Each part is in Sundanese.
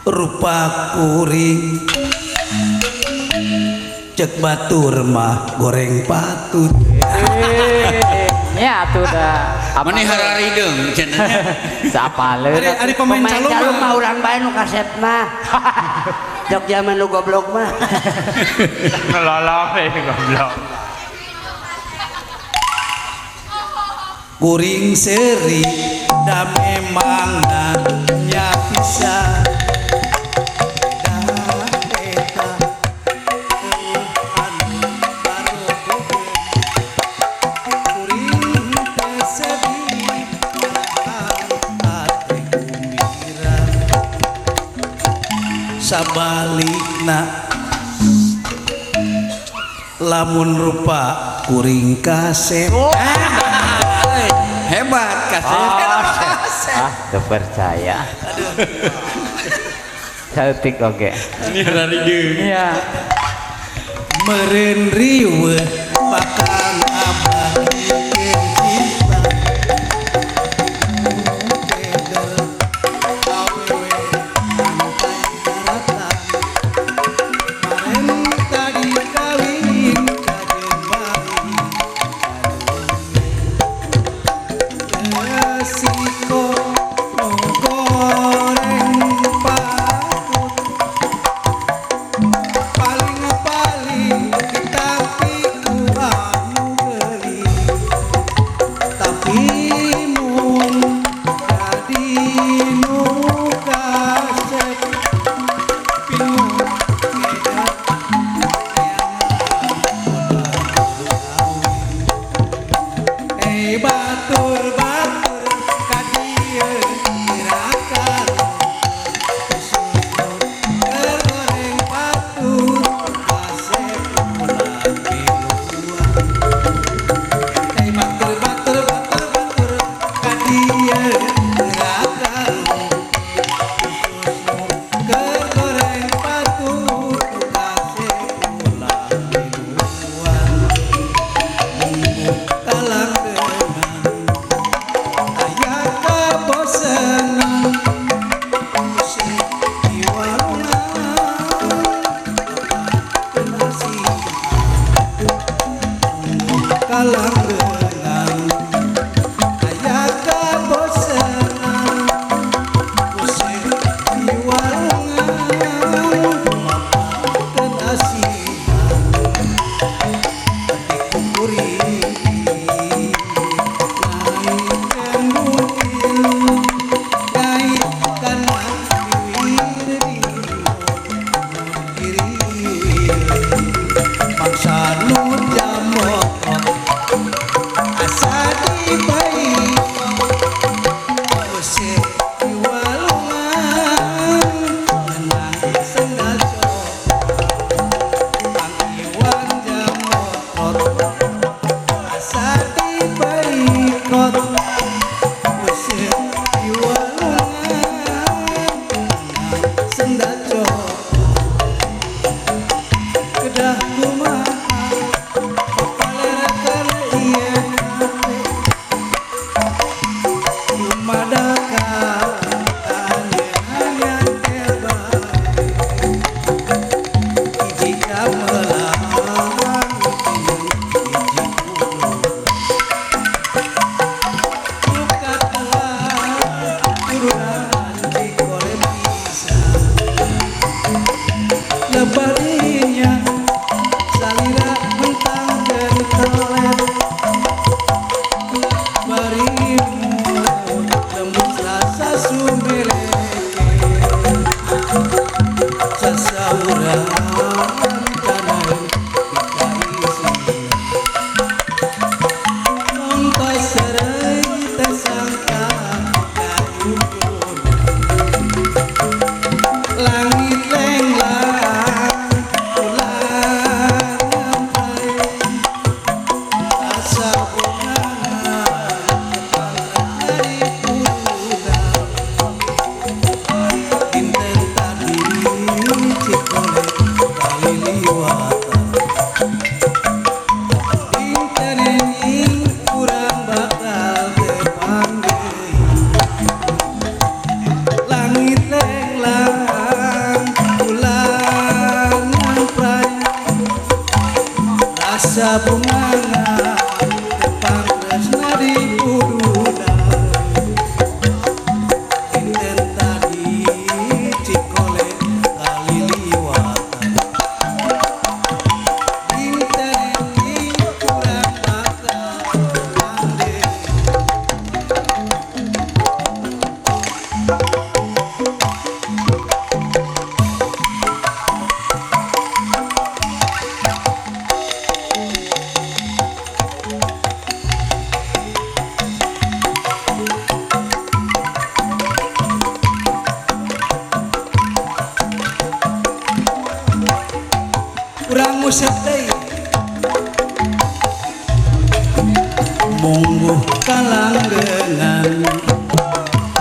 rupa kuring cek batur mah goreng patut ya tuh dah mani harari deung cenanya siapa le ari pemain calung mah urang bae nu kasetna jok zaman nu goblok mah ngelolong goblok kuring seri da memang nya bisa sabalikna lamun rupa kuring kasep hebat kasep kepercaya cantik oke ini harari deung iya meureun riweuh bakal abadikeun cinta rasa bunganga tepang tresna di uduna inten tadi cikole kaliliwatan inten kurang bakal ande kurang musik deui mungguh kalanggengan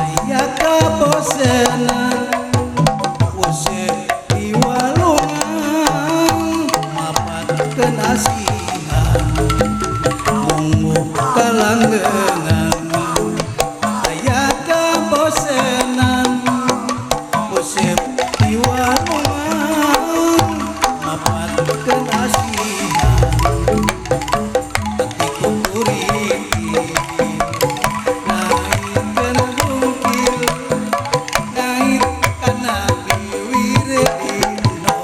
aya kabosenan usir di walungan mapatkeun asihan mungguh kalanggengan aya kabosenan usir di walungan mapatkeun asihan atiku kuriti naikeun bukil ngait kana biwir dino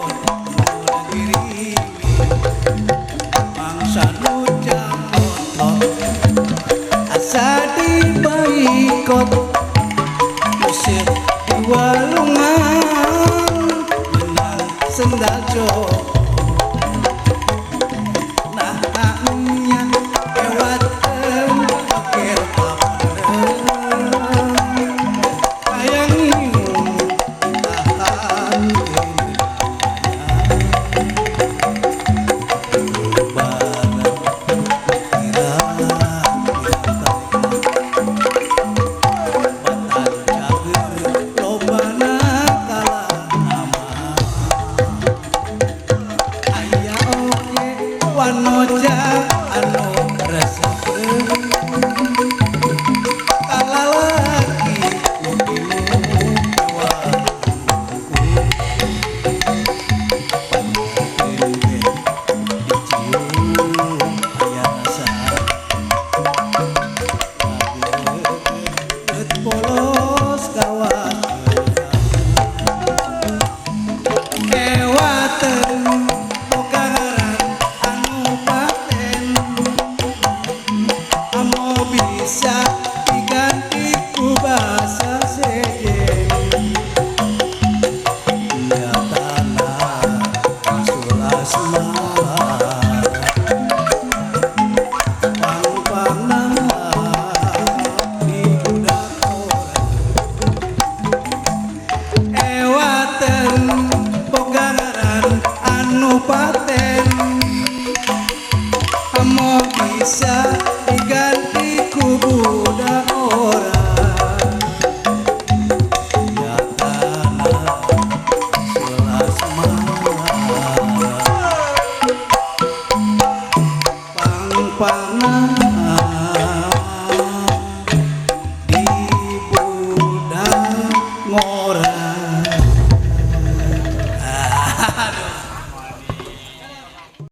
diri mangsa nu jamotot asa dibaikot musik di walungan menang sendal jok nah haknya ewateun oker papareun hayang nginum tahan barang batan cager lobana kalah nama aya oge wanoja anu resep kalalaki ukimu waku pantende dicium aya rasa geut polos kawas ewateun boga ngaran anu paten amo bisa diganti ku basa sejen nyatana asul asmara pang-pangna di budak orang ewateun boga ngaran anu paten amo bisa diganti ku budak orang nyatana selas mara pang-pangna